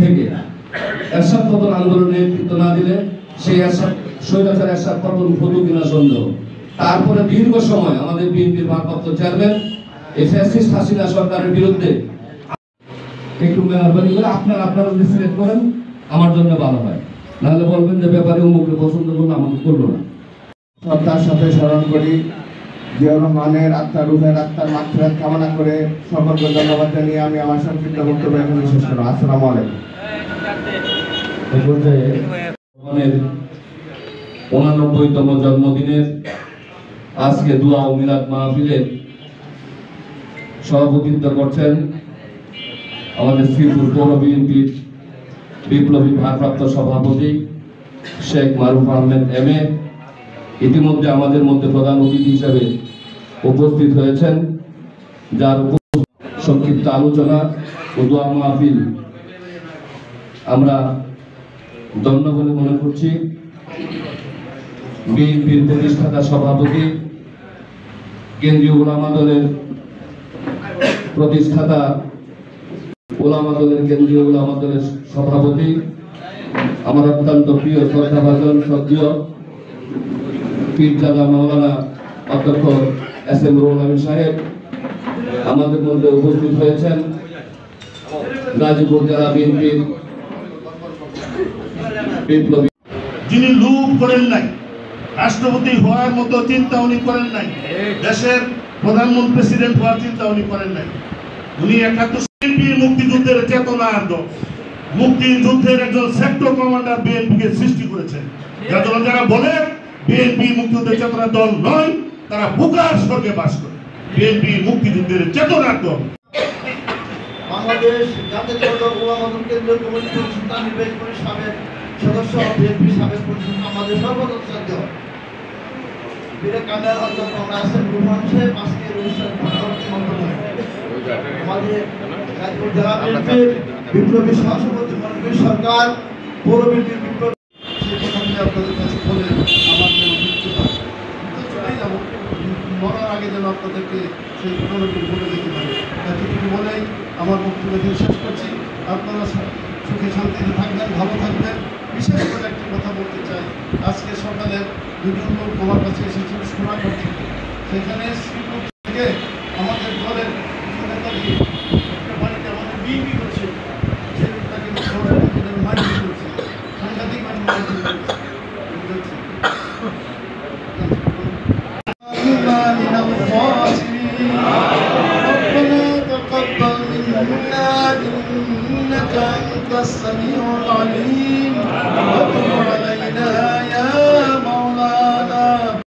থেকে এরশাদ পতন আন্দোলনের নেতৃত্ব না দিলে সেই স্বৈরাচার এরশাদ পতন হতো কিনা সন্দেহ। তারপরে দীর্ঘ সময় আমাদের বিএনপির ভারপ্রাপ্ত চেয়ারম্যান এই ফ্যাসিস্ট হাসিনা সরকারের বিরুদ্ধে একটু মেহরবানি করে আপনারা সিলেক্ট করেন, আমার জন্য ভালো হয়। নাহলে বলবেন যে ব্যাপারে অমুককে পছন্দ করলো, আমাকে করলো না। শ্রদ্ধার সাথে স্মরণ করি জিয়াউর রহমানের আত্মার রুহের আত্মার মাগফিরাত কামনা করে সকলকে ধন্যবাদ জানিয়ে আমি আমার সংক্ষিপ্ত বক্তব্য এখানে শেষ করলাম। আসসালামু আলাইকুম। এই পর্যায়ে 89তম জন্মদিনের আজকে দোয়া ও মিলাদ মাহফিলের সভাপতিত্ব করছেন আমাদের শ্রীপুর পৌর বিএনপির বিপ্লবী ভারপ্রাপ্ত সভাপতি শেখ মারুফ আহমেদ এমএ। ইতিমধ্যে আমাদের মধ্যে প্রধান অতিথি হিসেবে উপস্থিত হয়েছেন, যার সংক্ষিপ্ত আলোচনা ও দোয়া মাহফিল আমরা ধন্য বলে মনে করছি। বিএনপির প্রতিষ্ঠাতা সভাপতি, কেন্দ্রীয় উলামা দলের প্রতিষ্ঠাতা, কেন্দ্রীয় উলামা দলের সভাপতি, আমার অত্যন্ত প্রিয় শ্রদ্ধাভাজন শ্রদ্ধেয় পীরজাদা মাওলানা অধ্যক্ষ এস.এম. রুহুল আমিন সাহেব আমাদের মধ্যে উপস্থিত হয়েছেন। গাজীপুর জেলা বিএনপির বিপ্লবী, যিনি লুপ করেন নাই, রাষ্ট্রপতি হওয়ার মতো চিন্তা উনি করেন নাই, দেশের প্রধানমন্ত্রী প্রেসিডেন্ট হওয়ার চিন্তা উনি করেন নাই। উনি 71 মুক্তিযুদ্ধের চেতনা, মুক্তিযুদ্ধের একজন সেক্টর কমান্ডার বিএনপিকে সৃষ্টি করেছেন। যারা বলে বিএনপি মুক্তিযুদ্ধের চেতনা দল নয়, তারা বুকার স্বর্গে বাস করে। বিএনপি মুক্তিযুদ্ধের চেতনার দল। বাংলাদেশ জাতীয়তাবাদী উলামা দল কেন্দ্রীয় কমিটি পরিষদ নির্বাহী পরিষদের সদস্য বিএনপি সাবেক পরিষদ আমাদের সর্বদল শ্রদ্ধেয় বীরে কান্ডার অধ্যক্ষ নাসির রহমান সাহেব আজকের অনুষ্ঠান আমাদের গাজীপুর জেলা বিএনপির বিপ্লবী সহসভাপতি মনোনীত সরকার পৌর বিএনপির বিপ্লবী আপনাদের কাছে বলে আমার যেন মৃত্যু হয়, চলেই যাবো, মরার আগে যেন আপনাদেরকে সেই ঘটনাটি বলে দিতে পারি। এতটুকু বলেই আমার বক্তব্য দিয়ে শেষ করছি। আপনারা সুখে শান্তিতে থাকবেন, ভালো থাকবেন। বিশেষ করে একটি কথা বলতে চাই, আজকে সকালে দুজন লোক আমার কাছে এসেছিল সোনাঘাট থেকে। সেখানে শ্রীপুর থেকে আমাদের দলের বাড়িতে আমাদের বিএনপি করছে, সেই লোকটাকে মাইন্ড করছে, সাংঘাতিক মানে মাইন্ড করছে। إنك أنت السميع العليم